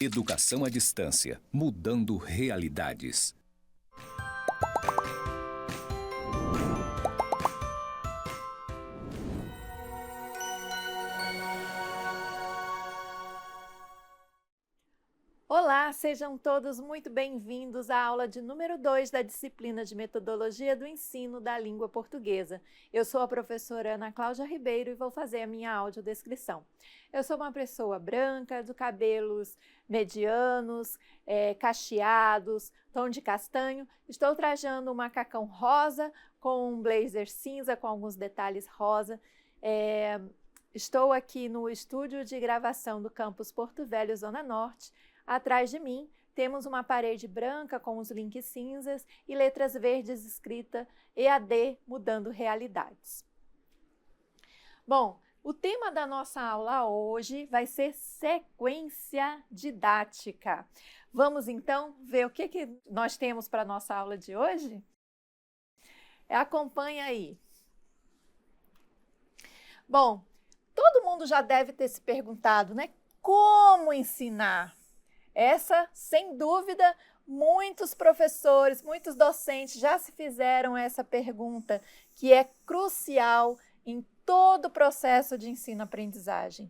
Educação à distância, mudando realidades. Olá, sejam todos muito bem-vindos à aula de número 2 da disciplina de Metodologia do Ensino da Língua Portuguesa. Eu sou a professora Ana Cláudia Ribeiro e vou fazer a minha audiodescrição. Eu sou uma pessoa branca, de cabelos medianos, cacheados, tom de castanho. Estou trajando um macacão rosa com um blazer cinza com alguns detalhes rosa. Estou aqui no estúdio de gravação do campus Porto Velho, Zona Norte. Atrás de mim, temos uma parede branca com os links cinzas e letras verdes escrita EAD Mudando Realidades. Bom, o tema da nossa aula hoje vai ser sequência didática. Vamos então ver o que nós temos para a nossa aula de hoje? Acompanha aí. Bom, todo mundo já deve ter se perguntado, né? Como ensinar? Essa, sem dúvida, muitos professores, muitos docentes já se fizeram essa pergunta, que é crucial em todo o processo de ensino-aprendizagem.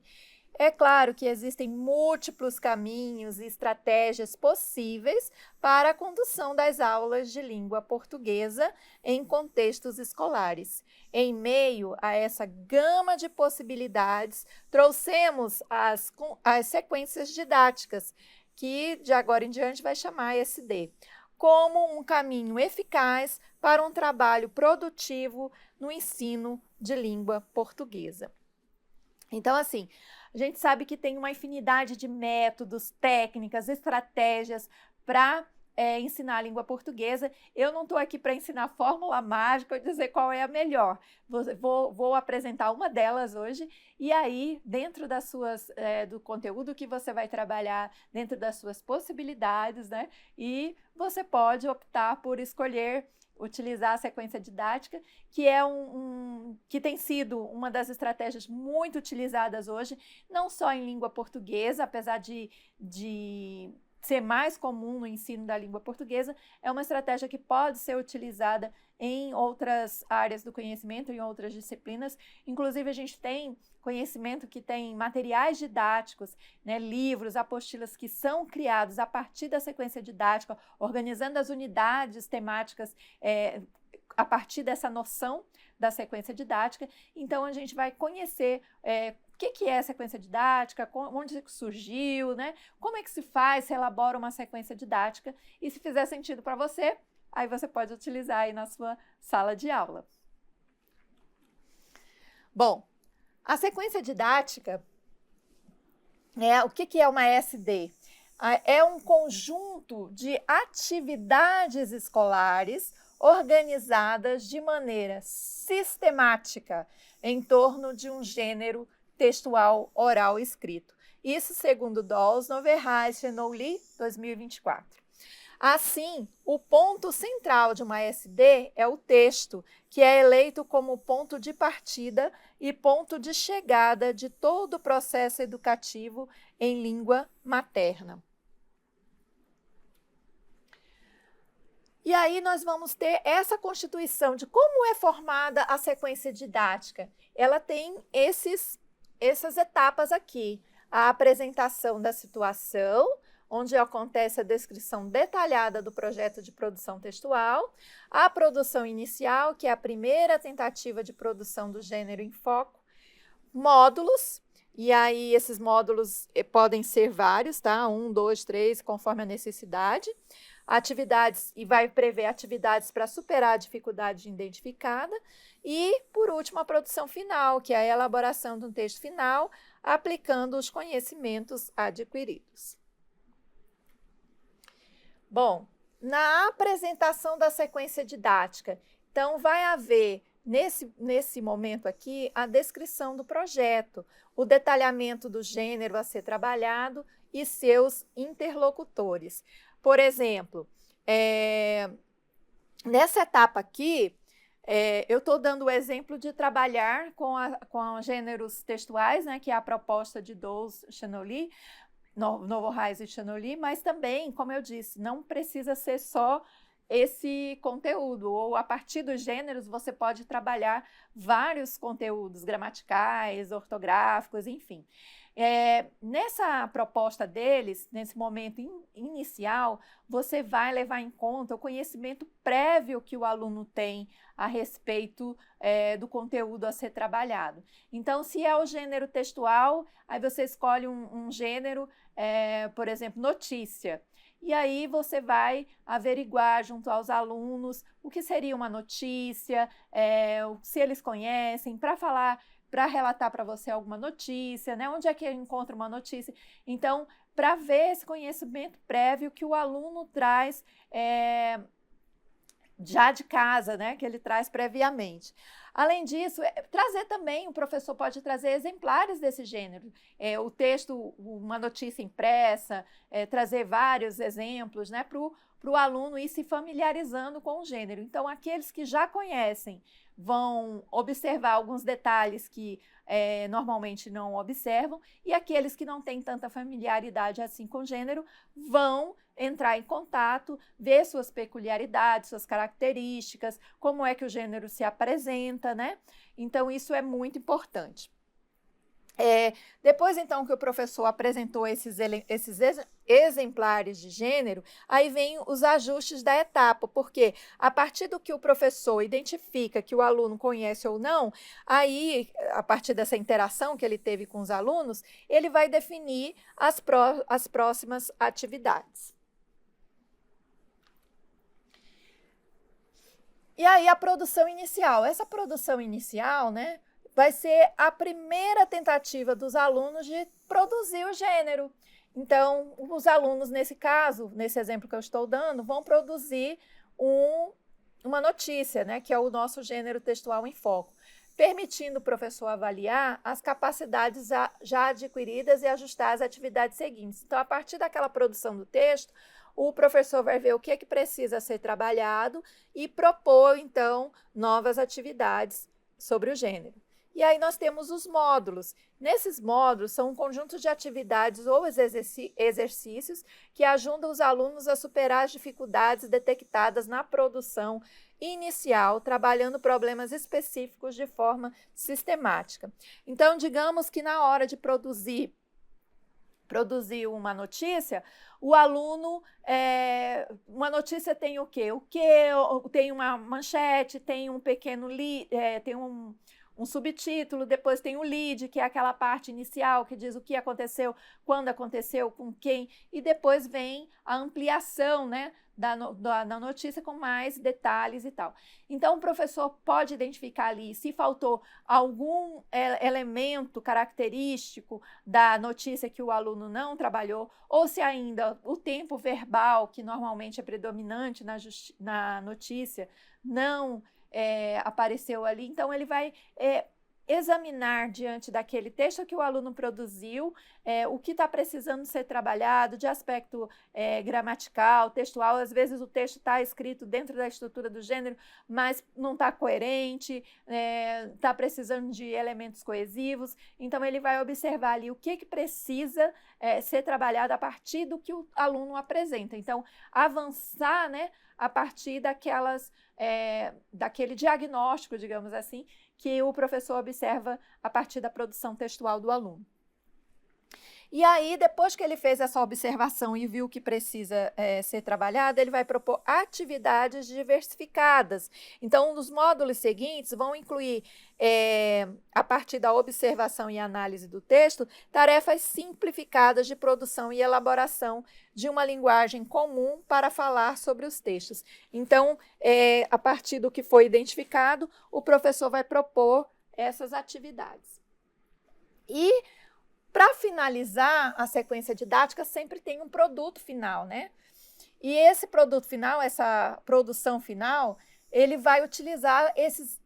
É claro que existem múltiplos caminhos e estratégias possíveis para a condução das aulas de língua portuguesa em contextos escolares. Em meio a essa gama de possibilidades, trouxemos as sequências didáticas, que de agora em diante vai chamar SD, como um caminho eficaz para um trabalho produtivo no ensino de língua portuguesa. Então, assim, a gente sabe que tem uma infinidade de métodos, técnicas, estratégias para ensinar a língua portuguesa. Eu não estou aqui para ensinar fórmula mágica ou dizer qual é a melhor. Vou apresentar uma delas hoje e aí, dentro do conteúdo que você vai trabalhar, dentro das suas possibilidades, né? E você pode optar por escolher utilizar a sequência didática, que é que tem sido uma das estratégias muito utilizadas hoje, não só em língua portuguesa, apesar de ser mais comum no ensino da língua portuguesa, é uma estratégia que pode ser utilizada em outras áreas do conhecimento, em outras disciplinas. Inclusive, a gente tem conhecimento que tem materiais didáticos, né, livros, apostilas que são criados a partir da sequência didática, organizando as unidades temáticas a partir dessa noção da sequência didática. Então, a gente vai conhecer o que é a sequência didática, onde surgiu, né? Como é que se faz, se elabora uma sequência didática, e se fizer sentido para você, aí você pode utilizar aí na sua sala de aula. Bom, a sequência didática, o que é uma SD? É um conjunto de atividades escolares organizadas de maneira sistemática em torno de um gênero textual oral escrito. Isso segundo Dawes, Noverhais, Chenowly, 2024. Assim, o ponto central de uma SD é o texto, que é eleito como ponto de partida e ponto de chegada de todo o processo educativo em língua materna. E aí nós vamos ter essa constituição de como é formada a sequência didática. Ela tem essas etapas aqui. A apresentação da situação, onde acontece a descrição detalhada do projeto de produção textual, a produção inicial, que é a primeira tentativa de produção do gênero em foco, módulos, e aí esses módulos podem ser vários, tá? 1, 2, 3, conforme a necessidade. Atividades, e vai prever atividades para superar a dificuldade identificada. E, por último, a produção final, que é a elaboração de um texto final, aplicando os conhecimentos adquiridos. Bom, na apresentação da sequência didática, então vai haver, nesse momento aqui, a descrição do projeto, o detalhamento do gênero a ser trabalhado e seus interlocutores. Por exemplo, nessa etapa aqui, eu estou dando o exemplo de trabalhar com gêneros textuais, né, que é a proposta de Dawes, Chenowly, Novo Horizon e Chantilly, mas também, como eu disse, não precisa ser só esse conteúdo, ou a partir dos gêneros você pode trabalhar vários conteúdos gramaticais, ortográficos, enfim. Nessa proposta deles, nesse momento inicial, você vai levar em conta o conhecimento prévio que o aluno tem a respeito do conteúdo a ser trabalhado. Então, se é o gênero textual, aí você escolhe um gênero, por exemplo, notícia. E aí você vai averiguar junto aos alunos o que seria uma notícia, se eles conhecem, para relatar para você alguma notícia, né? Onde é que eu encontro uma notícia? Então, para ver esse conhecimento prévio que o aluno traz já de casa, né? Que ele traz previamente. Além disso, trazer também, o professor pode trazer exemplares desse gênero. O texto, uma notícia impressa, trazer vários exemplos, né, para o aluno ir se familiarizando com o gênero. Então, aqueles que já conhecem vão observar alguns detalhes que normalmente não observam, e aqueles que não têm tanta familiaridade assim com o gênero vão entrar em contato, ver suas peculiaridades, suas características, como é que o gênero se apresenta, né? Então, isso é muito importante. Depois, então, que o professor apresentou esses exemplares de gênero, aí vem os ajustes da etapa, porque a partir do que o professor identifica que o aluno conhece ou não, aí, a partir dessa interação que ele teve com os alunos, ele vai definir as próximas atividades. E aí, a produção inicial. Essa produção inicial, né, vai ser a primeira tentativa dos alunos de produzir o gênero. Então, os alunos, nesse caso, nesse exemplo que eu estou dando, vão produzir uma notícia, né, que é o nosso gênero textual em foco, permitindo o professor avaliar as capacidades já adquiridas e ajustar as atividades seguintes. Então, a partir daquela produção do texto, o professor vai ver o que precisa ser trabalhado e propor, então, novas atividades sobre o gênero. E aí nós temos os módulos. Nesses módulos são um conjunto de atividades ou exercícios que ajudam os alunos a superar as dificuldades detectadas na produção inicial, trabalhando problemas específicos de forma sistemática. Então, digamos que na hora de produzir uma notícia, o aluno, uma notícia tem o quê? Tem uma manchete, tem um pequeno, tem um subtítulo, depois tem o lead, que é aquela parte inicial que diz o que aconteceu, quando aconteceu, com quem, e depois vem a ampliação, né, da notícia com mais detalhes e tal. Então, o professor pode identificar ali se faltou algum elemento característico da notícia que o aluno não trabalhou, ou se ainda o tempo verbal, que normalmente é predominante na notícia, não apareceu ali. Então, ele vai examinar diante daquele texto que o aluno produziu, o que está precisando ser trabalhado de aspecto gramatical, textual. Às vezes o texto está escrito dentro da estrutura do gênero, mas não está coerente, está precisando de elementos coesivos. Então, ele vai observar ali o que precisa ser trabalhado a partir do que o aluno apresenta. Então, avançar, né, a partir daquele diagnóstico, digamos assim, que o professor observa a partir da produção textual do aluno. E aí, depois que ele fez essa observação e viu que precisa ser trabalhado, ele vai propor atividades diversificadas. Então, os módulos seguintes vão incluir, a partir da observação e análise do texto, tarefas simplificadas de produção e elaboração de uma linguagem comum para falar sobre os textos. Então, a partir do que foi identificado, o professor vai propor essas atividades. E, para finalizar a sequência didática, sempre tem um produto final, né? E esse produto final, essa produção final, ele vai utilizar esses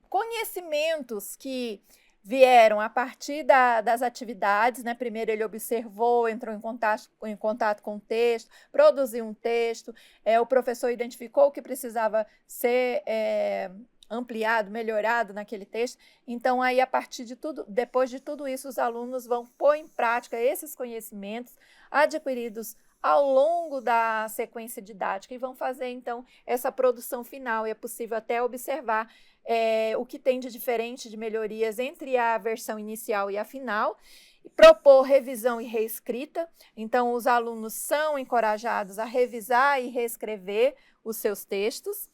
conhecimentos que vieram a partir das atividades, né? Primeiro ele observou, entrou em contato com o texto, produziu um texto, o professor identificou o que precisava ser ampliado, melhorado naquele texto. Então, aí, a partir de tudo, depois de tudo isso, os alunos vão pôr em prática esses conhecimentos adquiridos ao longo da sequência didática e vão fazer, então, essa produção final. E é possível até observar o que tem de diferente, de melhorias entre a versão inicial e a final, propor revisão e reescrita. Então, os alunos são encorajados a revisar e reescrever os seus textos,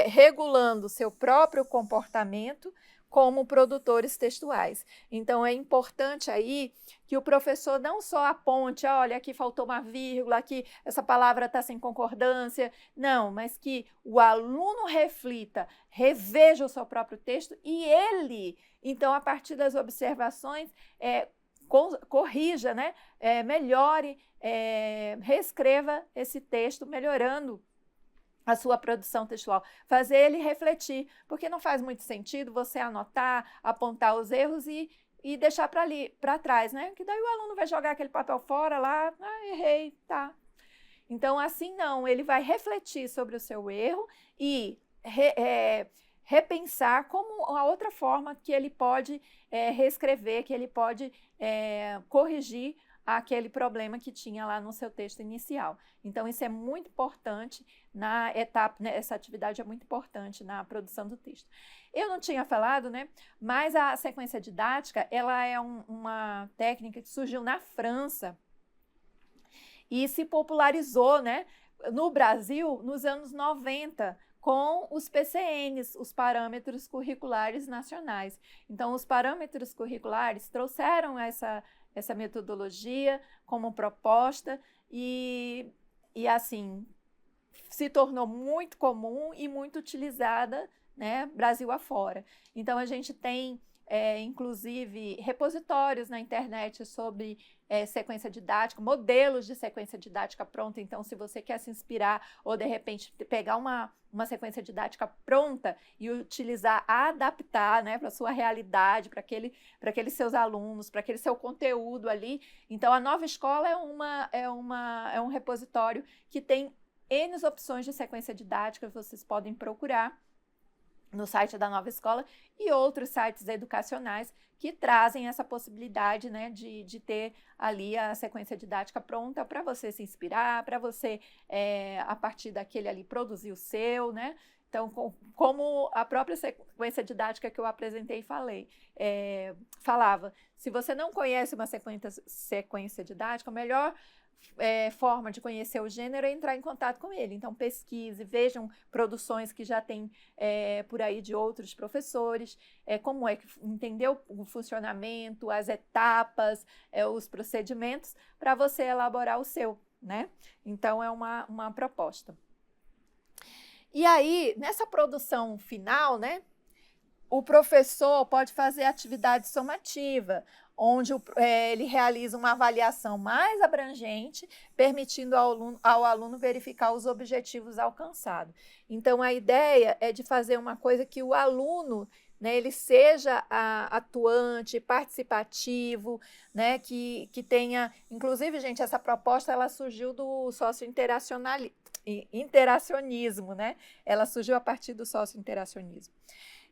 regulando seu próprio comportamento como produtores textuais. Então, é importante aí que o professor não só aponte, olha, aqui faltou uma vírgula, aqui essa palavra está sem concordância, não, mas que o aluno reflita, reveja o seu próprio texto e ele, então, a partir das observações, corrija, né? Melhore, reescreva esse texto, melhorando a sua produção textual, fazer ele refletir, porque não faz muito sentido você anotar, apontar os erros e deixar para trás, né? Que daí o aluno vai jogar aquele papel fora lá, errei, tá. Então, assim não, ele vai refletir sobre o seu erro e repensar como a outra forma que ele pode reescrever, que ele pode corrigir aquele problema que tinha lá no seu texto inicial. Então, isso é muito importante na etapa, né, essa atividade é muito importante na produção do texto. Eu não tinha falado, né, mas a sequência didática, ela é uma técnica que surgiu na França e se popularizou, né, no Brasil nos anos 90, com os PCNs, os Parâmetros Curriculares Nacionais. Então, os parâmetros curriculares trouxeram essa metodologia como proposta e assim, se tornou muito comum e muito utilizada, né, Brasil afora. Então, a gente tem, inclusive, repositórios na internet sobre sequência didática, modelos de sequência didática pronta. Então, se você quer se inspirar ou, de repente, pegar uma sequência didática pronta e utilizar, adaptar, né, para a sua realidade, para aqueles seus alunos, para aquele seu conteúdo ali. Então, a Nova Escola é um repositório que tem N opções de sequência didática, vocês podem procurar no site da Nova Escola e outros sites educacionais que trazem essa possibilidade, né, de ter ali a sequência didática pronta para você se inspirar, para você, a partir daquele ali, produzir o seu, né? Então, como a própria sequência didática que eu apresentei e falava, se você não conhece uma sequência didática, o melhor forma de conhecer o gênero é entrar em contato com ele. Então, pesquise, vejam produções que já tem por aí de outros professores, como é que entendeu o funcionamento, as etapas, os procedimentos, para você elaborar o seu, né? Então, é uma proposta. E aí, nessa produção final, né, o professor pode fazer atividade somativa, onde ele realiza uma avaliação mais abrangente, permitindo ao aluno verificar os objetivos alcançados. Então, a ideia é de fazer uma coisa que o aluno, né, ele seja atuante, participativo, né, que tenha... Inclusive, gente, essa proposta ela surgiu do interacionismo, né? Ela surgiu a partir do socio-interacionismo.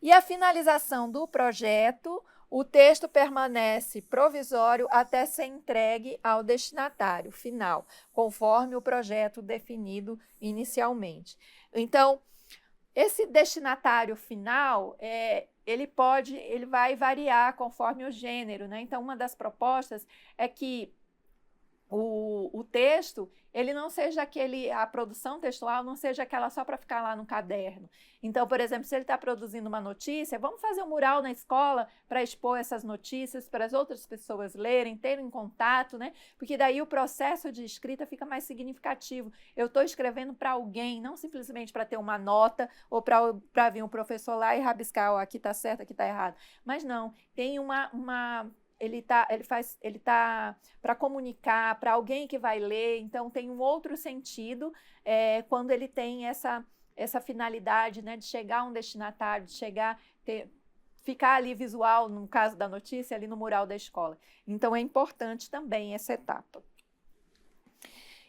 E a finalização do projeto, o texto permanece provisório até ser entregue ao destinatário final, conforme o projeto definido inicialmente. Então, esse destinatário final, ele vai variar conforme o gênero, né? Então, uma das propostas é que o texto, ele não seja a produção textual não seja aquela só para ficar lá no caderno. Então, por exemplo, se ele está produzindo uma notícia, vamos fazer um mural na escola para expor essas notícias para as outras pessoas lerem, terem contato, né? Porque daí o processo de escrita fica mais significativo. Eu estou escrevendo para alguém, não simplesmente para ter uma nota ou para vir um professor lá e rabiscar, aqui está certo, aqui está errado. Mas não, tem ele tá para comunicar, para alguém que vai ler, então tem um outro sentido quando ele tem essa finalidade, né, de chegar a um destinatário, de ficar ali visual, no caso da notícia, ali no mural da escola. Então, é importante também essa etapa.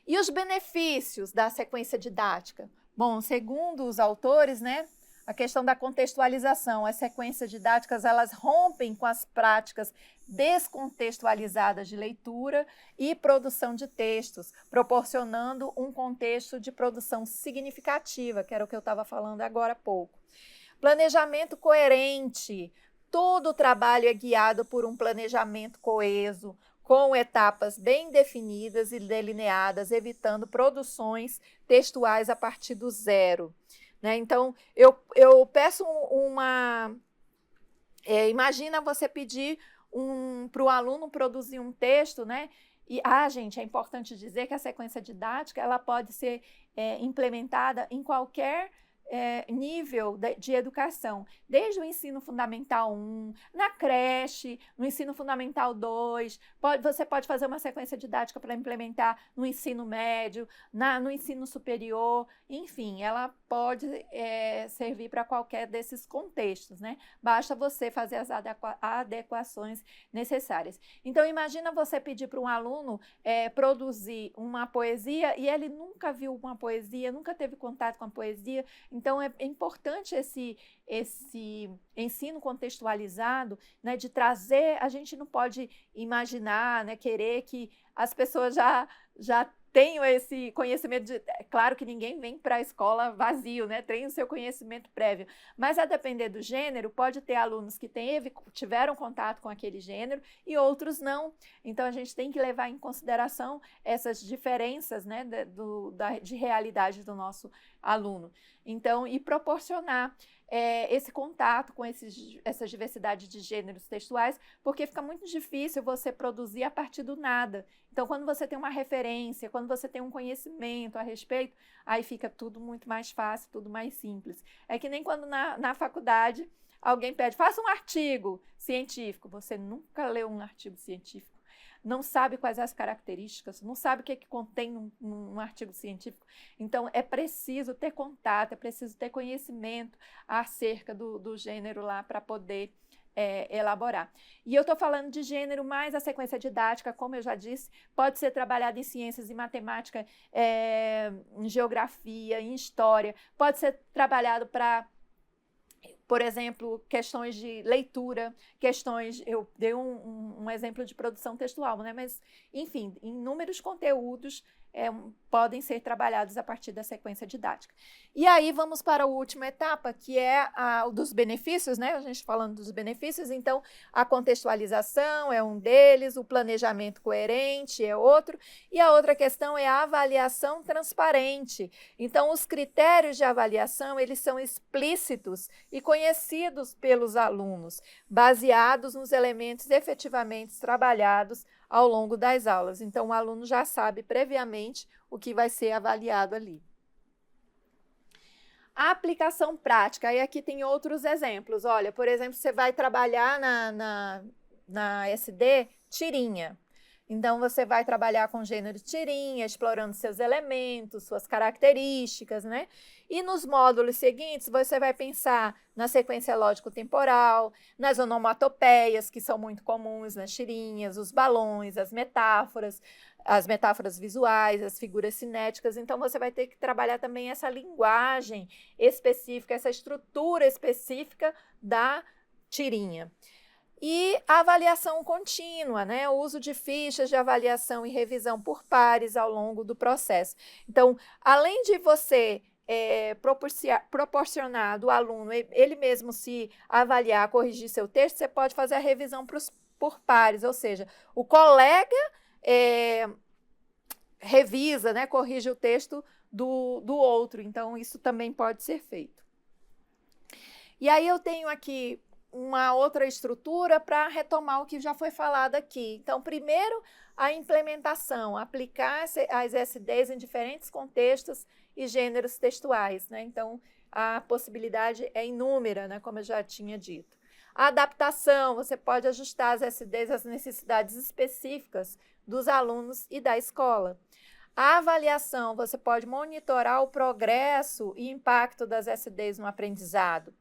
E os benefícios da sequência didática? Bom, segundo os autores, né, a questão da contextualização. As sequências didáticas, elas rompem com as práticas descontextualizadas de leitura e produção de textos, proporcionando um contexto de produção significativa, que era o que eu estava falando agora há pouco. Planejamento coerente. Todo o trabalho é guiado por um planejamento coeso, com etapas bem definidas e delineadas, evitando produções textuais a partir do zero. Né? Então, eu peço uma... imagina você pedir para o aluno produzir um texto, né? E, gente, é importante dizer que a sequência didática ela pode ser implementada em qualquer nível de educação, desde o ensino fundamental 1, na creche, no ensino fundamental 2, você pode fazer uma sequência didática para implementar no ensino médio, no ensino superior, enfim, ela pode servir para qualquer desses contextos, né? Basta você fazer as adequações necessárias. Então, imagina você pedir para um aluno produzir uma poesia e ele nunca viu uma poesia, nunca teve contato com a poesia. Então, é importante esse ensino contextualizado, né, de trazer, a gente não pode imaginar, né, querer que as pessoas já tenham esse conhecimento. Claro que ninguém vem para a escola vazio, né, tem o seu conhecimento prévio, mas a depender do gênero, pode ter alunos que tiveram contato com aquele gênero e outros não. Então, a gente tem que levar em consideração essas diferenças, né, de realidade do nosso aluno. Então, e proporcionar esse contato com essa diversidade de gêneros textuais, porque fica muito difícil você produzir a partir do nada. Então, quando você tem uma referência, quando você tem um conhecimento a respeito, aí fica tudo muito mais fácil, tudo mais simples. É que nem quando na faculdade alguém pede, faça um artigo científico. Você nunca leu um artigo científico, não sabe quais as características, não sabe o que contém um artigo científico. Então, é preciso ter contato, é preciso ter conhecimento acerca do gênero lá para poder elaborar. E eu estou falando de gênero, mas a sequência didática, como eu já disse, pode ser trabalhada em ciências, em matemática, em geografia, em história, pode ser trabalhado para, por exemplo, questões de leitura, eu dei um exemplo de produção textual, né? Mas, enfim, inúmeros conteúdos podem ser trabalhados a partir da sequência didática. E aí vamos para a última etapa, que é o dos benefícios, né? A gente falando dos benefícios, então a contextualização é um deles, o planejamento coerente é outro, e a outra questão é a avaliação transparente. Então, os critérios de avaliação, eles são explícitos e conhecidos pelos alunos, baseados nos elementos efetivamente trabalhados ao longo das aulas. Então, o aluno já sabe previamente o que vai ser avaliado ali. A aplicação prática, aí aqui tem outros exemplos. Olha, por exemplo, você vai trabalhar na SD tirinha. Então, você vai trabalhar com o gênero tirinha, explorando seus elementos, suas características, né? E nos módulos seguintes, você vai pensar na sequência lógico-temporal, nas onomatopeias, que são muito comuns nas tirinhas, os balões, as metáforas visuais, as figuras cinéticas. Então, você vai ter que trabalhar também essa linguagem específica, essa estrutura específica da tirinha. E a avaliação contínua, né? O uso de fichas de avaliação e revisão por pares ao longo do processo. Então, além de você proporcionar do aluno ele mesmo se avaliar, corrigir seu texto, você pode fazer a revisão por pares, ou seja, o colega revisa, né? Corrige o texto do outro. Então, isso também pode ser feito. E aí eu tenho aqui uma outra estrutura para retomar o que já foi falado aqui. Então, primeiro, a implementação, aplicar as SDs em diferentes contextos e gêneros textuais, né? Então, a possibilidade é inúmera, né? Como eu já tinha dito. A adaptação, você pode ajustar as SDs às necessidades específicas dos alunos e da escola. A avaliação, você pode monitorar o progresso e impacto das SDs no aprendizado.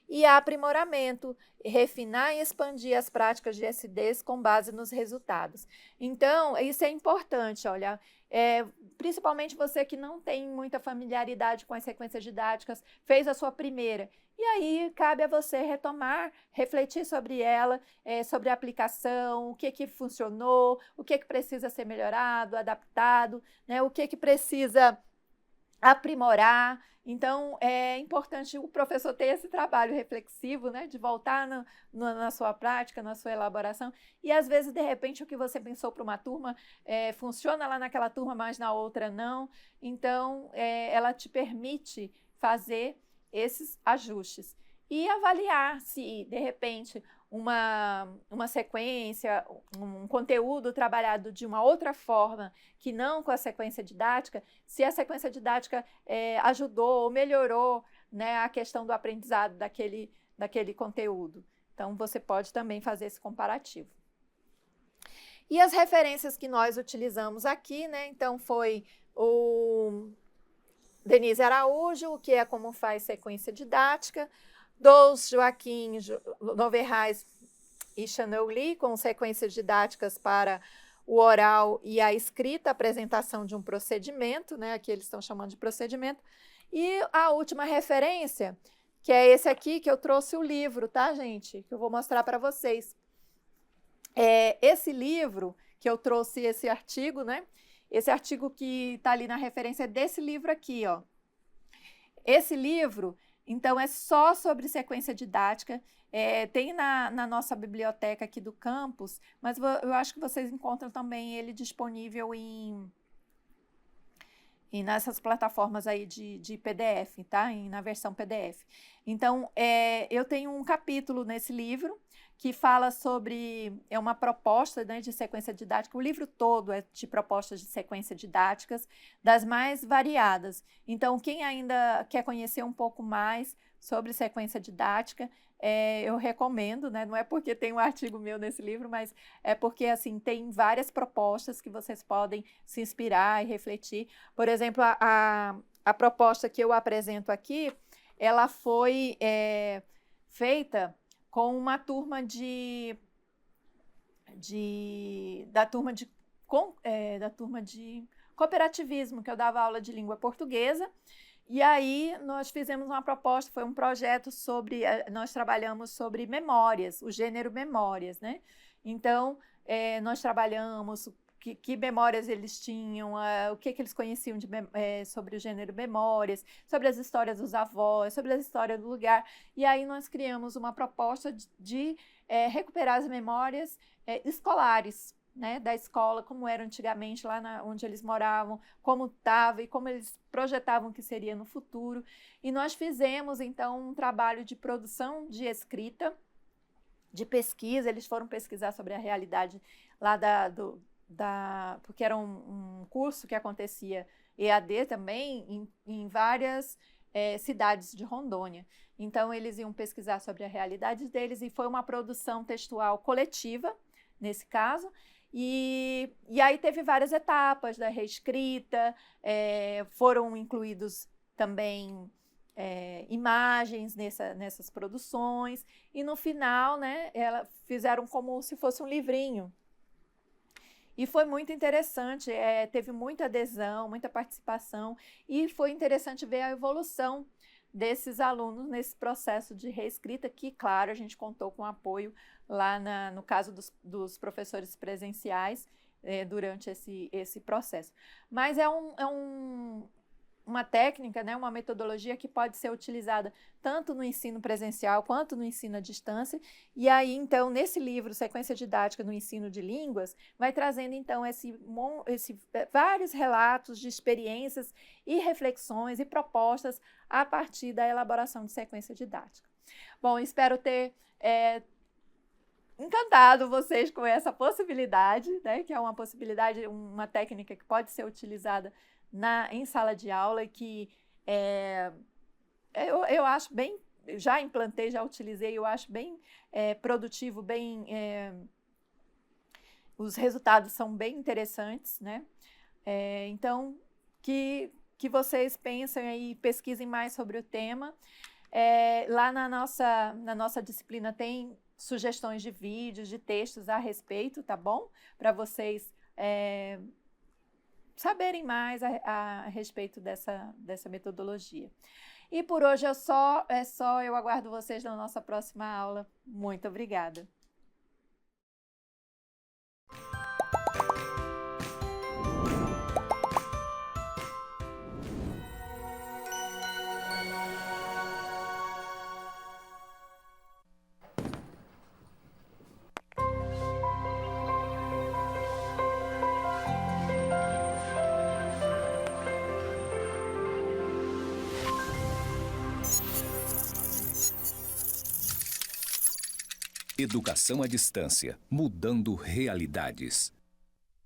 E aprimoramento, refinar e expandir as práticas de SDs com base nos resultados. Então, isso é importante, olha, principalmente você que não tem muita familiaridade com as sequências didáticas, fez a sua primeira. E aí cabe a você retomar, refletir sobre ela, sobre a aplicação, o que funcionou, o que precisa ser melhorado, adaptado, né? O que precisa aprimorar. Então, é importante o professor ter esse trabalho reflexivo, né, de voltar na sua prática, na sua elaboração, e às vezes, de repente, o que você pensou para uma turma funciona lá naquela turma, mas na outra não. Então, ela te permite fazer esses ajustes e avaliar se, de repente, uma sequência, um conteúdo trabalhado de uma outra forma, que não com a sequência didática, se a sequência didática ajudou ou melhorou, né, a questão do aprendizado daquele conteúdo. Então, você pode também fazer esse comparativo. E as referências que nós utilizamos aqui, né, então foi o Denise Araújo, o que é como faz sequência didática, Dous, Joaquim, Noverrais e Chanel Lee, com sequências didáticas para o oral e a escrita, apresentação de um procedimento, né? Aqui eles estão chamando de procedimento. E a última referência, que é esse aqui, que eu trouxe o livro, tá, gente? Que eu vou mostrar para vocês. Esse livro, que eu trouxe esse artigo, né? Esse artigo que está ali na referência é desse livro aqui, ó. Esse livro, então, é só sobre sequência didática, tem na nossa biblioteca aqui do campus, mas eu acho que vocês encontram também ele disponível nessas plataformas aí de PDF, tá? Na versão PDF. Então, eu tenho um capítulo nesse livro que fala sobre, uma proposta, né, de sequência didática. O livro todo é de propostas de sequência didáticas, das mais variadas. Então, quem ainda quer conhecer um pouco mais sobre sequência didática, eu recomendo, né? Não é porque tem um artigo meu nesse livro, mas é porque, assim, tem várias propostas que vocês podem se inspirar e refletir. Por exemplo, a proposta que eu apresento aqui, ela foi feita com uma turma da turma de cooperativismo, que eu dava aula de língua portuguesa. E aí nós fizemos uma proposta, foi um projeto nós trabalhamos sobre memórias, o gênero memórias, né? Então, nós trabalhamos que memórias eles tinham, o que eles conheciam sobre o gênero memórias, sobre as histórias dos avós, sobre a história do lugar. E aí nós criamos uma proposta de recuperar as memórias escolares, né, da escola, como era antigamente lá onde eles moravam, como estava e como eles projetavam que seria no futuro. E nós fizemos, então, um trabalho de produção de escrita, de pesquisa. Eles foram pesquisar sobre a realidade lá porque era um curso que acontecia EAD também em várias cidades de Rondônia. Então, eles iam pesquisar sobre a realidade deles e foi uma produção textual coletiva, nesse caso. E aí teve várias etapas da reescrita, foram incluídos também imagens nessas produções, e no final, né, fizeram como se fosse um livrinho. E foi muito interessante, teve muita adesão, muita participação, e foi interessante ver a evolução desses alunos nesse processo de reescrita, que, claro, a gente contou com apoio lá no caso dos professores presenciais durante esse processo. Mas uma técnica, né, uma metodologia que pode ser utilizada tanto no ensino presencial quanto no ensino à distância. E aí, então, nesse livro, Sequência Didática no Ensino de Línguas, vai trazendo, então, vários relatos de experiências e reflexões e propostas a partir da elaboração de sequência didática. Bom, espero ter encantado vocês com essa possibilidade, né, que é uma possibilidade, uma técnica que pode ser utilizada em sala de aula e que eu acho bem, já implantei, já utilizei, eu acho bem produtivo, os resultados são bem interessantes, né? Então, que vocês pensem aí, pesquisem mais sobre o tema. Lá na nossa disciplina tem sugestões de vídeos, de textos a respeito, tá bom? Para vocês saberem mais a respeito dessa metodologia. E por hoje é só. Eu aguardo vocês na nossa próxima aula. Muito obrigada. Educação à distância, mudando realidades.